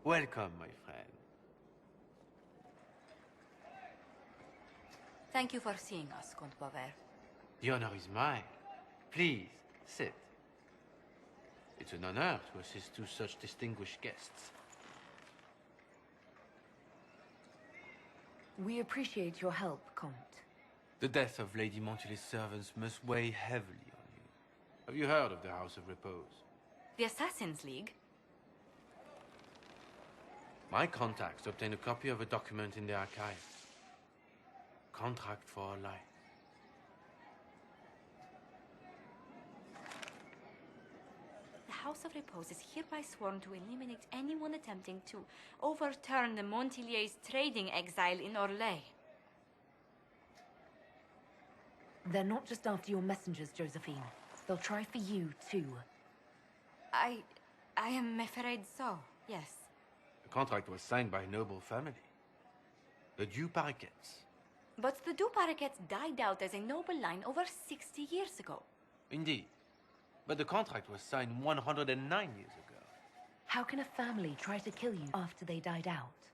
Welcome, my friend. Thank you for seeing us, Comte Boisvert. The honor is mine. Please, sit. It's an honor to assist two such distinguished guests. We appreciate your help, Comte. The death of Lady Montily's servants must weigh heavily on you. Have you heard of the House of Repose? The Assassin's League? My contacts obtained a copy of a document in the archive. Contract for a life. The House of Repose is hereby sworn to eliminate anyone attempting to overturn the Montiliers' trading exile in Orlais. They're not just after your messengers, Josephine. They'll try for you, too. I am afraid so, yes. The contract was signed by a noble family. The Du Paraquets. But the Du Paraquets died out as a noble line over 60 years ago. Indeed. But the contract was signed 109 years ago. How can a family try to kill you after they died out?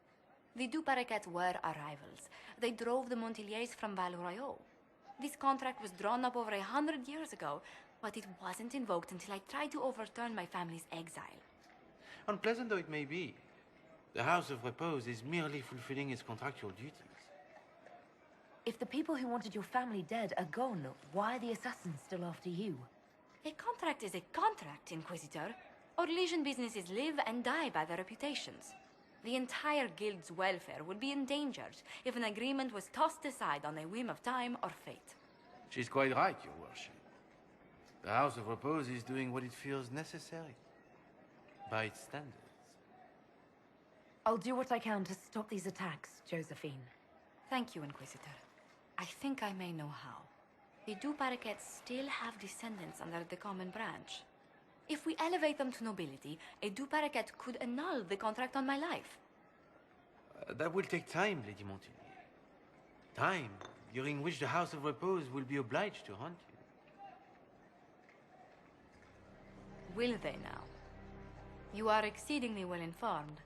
The Du Paraquets were our rivals. They drove the Montiliers from Val Royaux. This contract was drawn up over 100 years ago, but it wasn't invoked until I tried to overturn my family's exile. Unpleasant though it may be, the House of Repose is merely fulfilling its contractual duties. If the people who wanted your family dead are gone, why are the assassins still after you? A contract is a contract, Inquisitor. Orlesian businesses live and die by their reputations. The entire guild's welfare would be endangered if an agreement was tossed aside on a whim of time or fate. She's quite right, Your Worship. The House of Repose is doing what it feels necessary, by its standards. I'll do what I can to stop these attacks, Josephine. Thank you, Inquisitor. I think I may know how. The Du Paraquets still have descendants under the common branch. If we elevate them to nobility, a Du Paraquet could annul the contract on my life. That will take time, Lady Montigny. Time during which the House of Repose will be obliged to hunt you. Will they now? You are exceedingly well informed.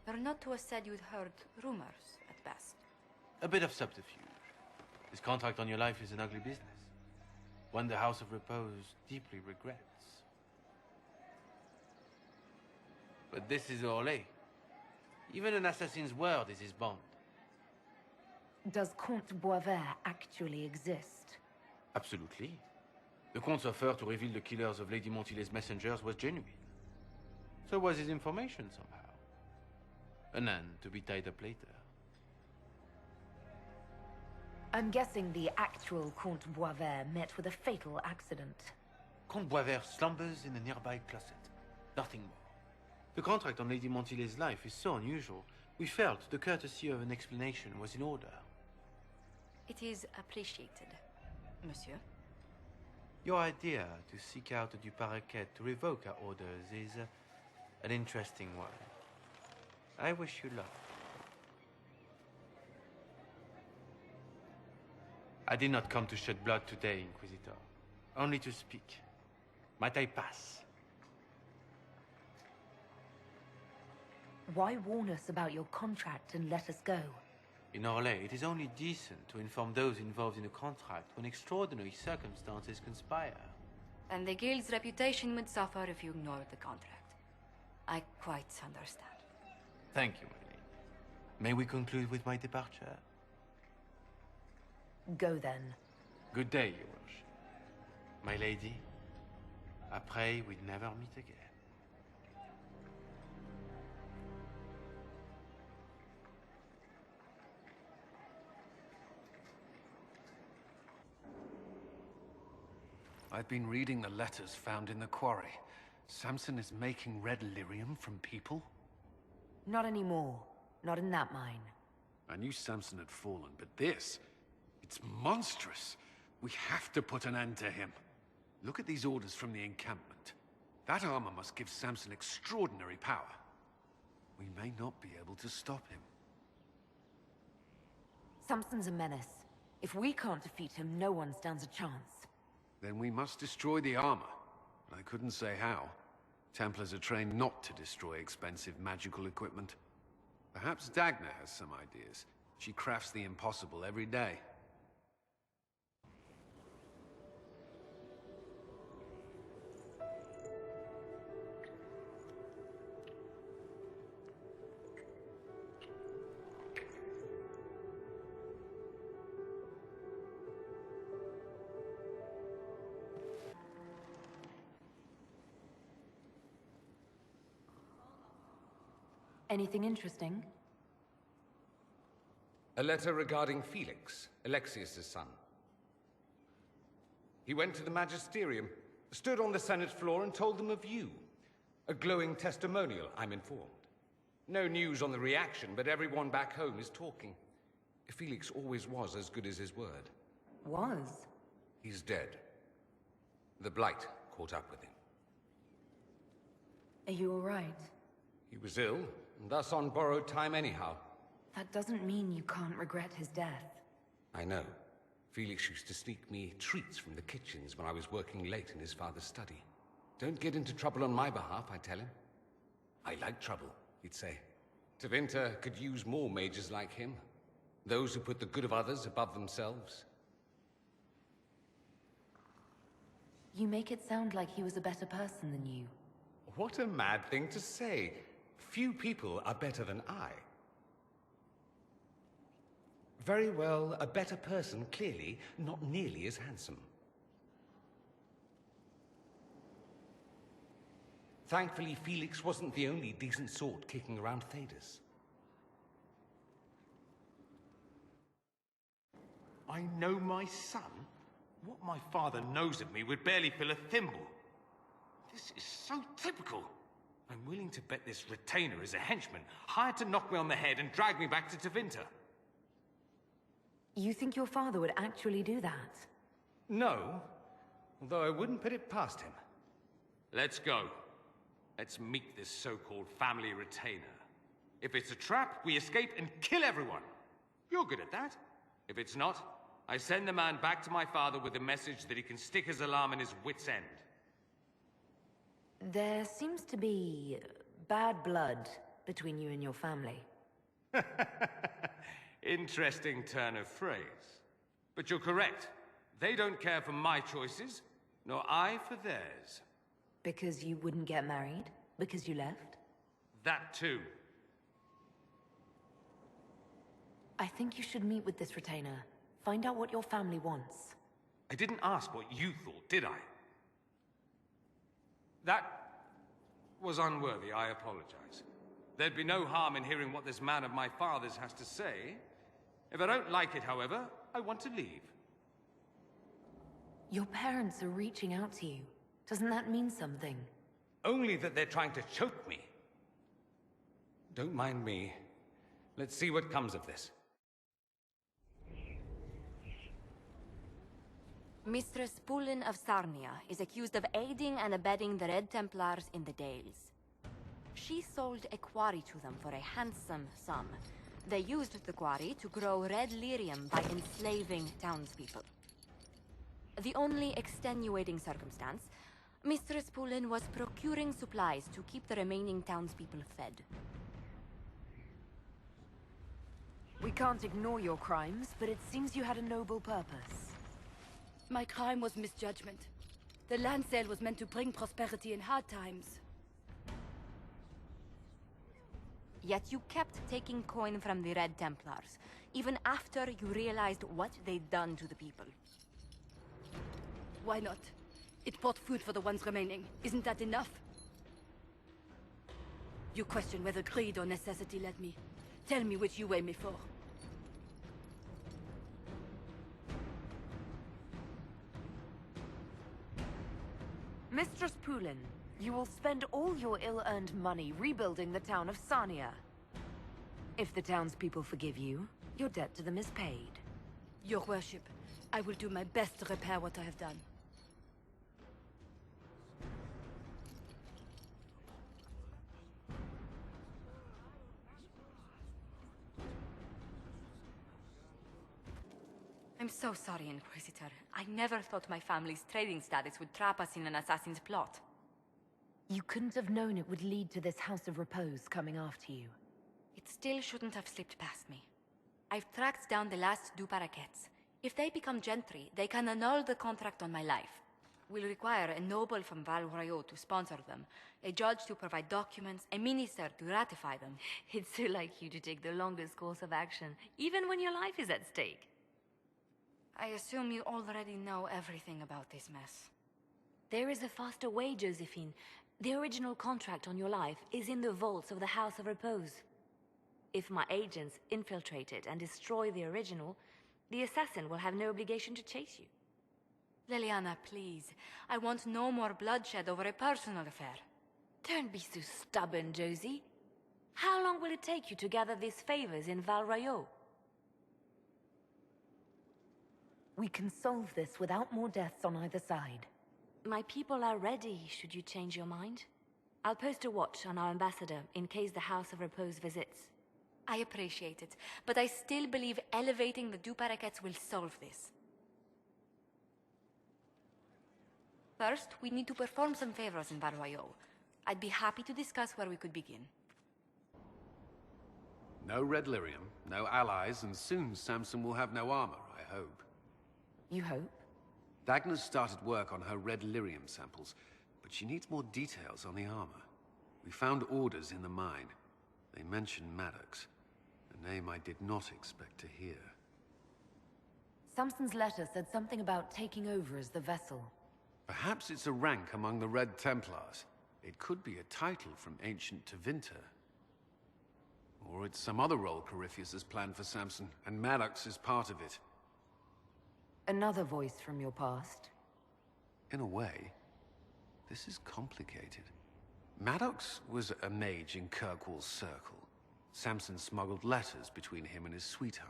You're not to have said you'd heard rumors, at best. A bit of subterfuge. This contract on your life is an ugly business. One the House of Repose deeply regrets. But this is Orlais. Even an assassin's word is his bond. Does Comte Boisvert actually exist? Absolutely. The Comte's offer to reveal the killers of Lady Montily's messengers was genuine. So was his information somehow. An end to be tied up later. I'm guessing the actual Comte Boisvert met with a fatal accident. Comte Boisvert slumbers in a nearby closet. Nothing more. The contract on Lady Montily's life is so unusual, we felt the courtesy of an explanation was in order. It is appreciated, monsieur. Your idea to seek out the Du Paraquet to revoke our orders is an interesting one. I wish you luck. I did not come to shed blood today, Inquisitor. Only to speak. Might I pass? Why warn us about your contract and let us go? In Orlais, it is only decent to inform those involved in a contract when extraordinary circumstances conspire. And the guild's reputation would suffer if you ignored the contract. I quite understand. Thank you, my lady. May we conclude with my departure? Go then. Good day, Your Worship. My lady, I pray we'd never meet again. I've been reading the letters found in the quarry. Samson is making red lyrium from people? Not anymore. Not in that mine. I knew Samson had fallen, but this... it's monstrous. We have to put an end to him. Look at these orders from the encampment. That armor must give Samson extraordinary power. We may not be able to stop him. Samson's a menace. If we can't defeat him, no one stands a chance. Then we must destroy the armor. I couldn't say how. Templars are trained not to destroy expensive magical equipment. Perhaps Dagna has some ideas. She crafts the impossible every day. Anything interesting? A letter regarding Felix, Alexius's son. He went to the Magisterium, stood on the Senate floor and told them of you. A glowing testimonial, I'm informed. No news on the reaction, but everyone back home is talking. Felix always was as good as his word. Was? He's dead. The Blight caught up with him. Are you all right? He was ill, and thus on borrowed time anyhow. That doesn't mean you can't regret his death. I know. Felix used to sneak me treats from the kitchens when I was working late in his father's study. Don't get into trouble on my behalf, I tell him. I like trouble, he'd say. Twentieth could use more mages like him. Those who put the good of others above themselves. You make it sound like he was a better person than you. What a mad thing to say. Few people are better than I. Very well, a better person, clearly, not nearly as handsome. Thankfully, Felix wasn't the only decent sort kicking around Thedas. I know my son? What my father knows of me would barely fill a thimble. This is so typical. I'm willing to bet this retainer is a henchman, hired to knock me on the head and drag me back to Twentieth. You think your father would actually do that? No, although I wouldn't put it past him. Let's go. Let's meet this so-called family retainer. If it's a trap, we escape and kill everyone. You're good at that. If it's not, I send the man back to my father with a message that he can stick his alarm in his wit's end. There seems to be bad blood between you and your family. Interesting turn of phrase. But you're correct. They don't care for my choices, nor I for theirs. Because you wouldn't get married? Because you left? That too. I think you should meet with this retainer. Find out what your family wants. I didn't ask what you thought, did I? That was unworthy, I apologize. There'd be no harm in hearing what this man of my father's has to say. If I don't like it, however, I want to leave. Your parents are reaching out to you. Doesn't that mean something? Only that they're trying to choke me. Don't mind me. Let's see what comes of this. Mistress Pulin of Sarnia is accused of aiding and abetting the Red Templars in the Dales. She sold a quarry to them for a handsome sum. They used the quarry to grow red lyrium by enslaving townspeople. The only extenuating circumstance, Mistress Pulin was procuring supplies to keep the remaining townspeople fed. We can't ignore your crimes, but it seems you had a noble purpose. My crime was misjudgment. The land sale was meant to bring prosperity in hard times. Yet you kept taking coin from the Red Templars, even after you realized what they'd done to the people. Why not? It bought food for the ones remaining. Isn't that enough? You question whether greed or necessity led me. Tell me which you weigh me for. Mistress Pulin, you will spend all your ill-earned money rebuilding the town of Sarnia. If the townspeople forgive you, your debt to them is paid. Your worship, I will do my best to repair what I have done. I'm so sorry, Inquisitor. I never thought my family's trading status would trap us in an assassin's plot. You couldn't have known it would lead to this House of Repose coming after you. It still shouldn't have slipped past me. I've tracked down the last du Paraquets. If they become gentry, they can annul the contract on my life. We'll require a noble from Val Royeaux to sponsor them, a judge to provide documents, a minister to ratify them. It's so like you to take the longest course of action, even when your life is at stake. I assume you already know everything about this mess. There is a faster way, Josephine. The original contract on your life is in the vaults of the House of Repose. If my agents infiltrate it and destroy the original, the assassin will have no obligation to chase you. Leliana, please. I want no more bloodshed over a personal affair. Don't be so stubborn, Josie. How long will it take you to gather these favors in Val Royeaux? We can solve this without more deaths on either side. My people are ready, should you change your mind. I'll post a watch on our ambassador in case the House of Repose visits. I appreciate it, but I still believe elevating the du Paraquets will solve this. First, we need to perform some favors in Val Royeaux. I'd be happy to discuss where we could begin. No red lyrium, no allies, and soon Samson will have no armor, I hope. You hope? Dagna's started work on her red lyrium samples, but she needs more details on the armor. We found orders in the mine. They mentioned Maddox, a name I did not expect to hear. Samson's letter said something about taking over as the vessel. Perhaps it's a rank among the Red Templars. It could be a title from ancient Twentieth. Or it's some other role Corypheus has planned for Samson, and Maddox is part of it. Another voice from your past? In a way, this is complicated. Maddox was a mage in Kirkwall's circle. Samson smuggled letters between him and his sweetheart.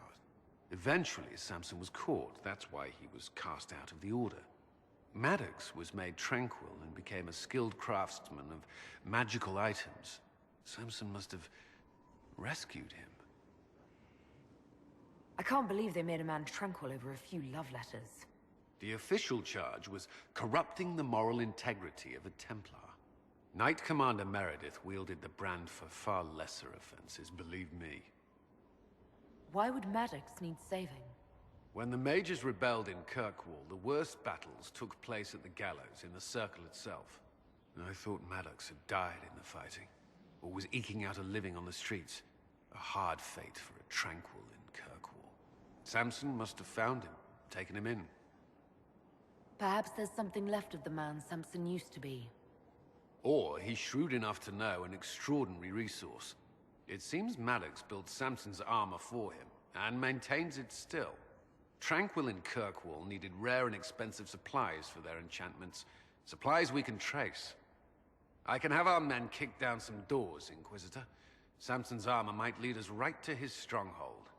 Eventually, Samson was caught. That's why he was cast out of the Order. Maddox was made tranquil and became a skilled craftsman of magical items. Samson must have rescued him. I can't believe they made a man tranquil over a few love letters. The official charge was corrupting the moral integrity of a Templar. Knight Commander Meredith wielded the brand for far lesser offenses, believe me. Why would Maddox need saving? When the mages rebelled in Kirkwall, the worst battles took place at the gallows in the circle itself. I thought Maddox had died in the fighting, or was eking out a living on the streets. A hard fate for a tranquil in Kirkwall. Samson must have found him, taken him in. Perhaps there's something left of the man Samson used to be. Or he's shrewd enough to know an extraordinary resource. It seems Maddox built Samson's armor for him, and maintains it still. Tranquil and Kirkwall needed rare and expensive supplies for their enchantments. Supplies we can trace. I can have our men kick down some doors, Inquisitor. Samson's armor might lead us right to his stronghold.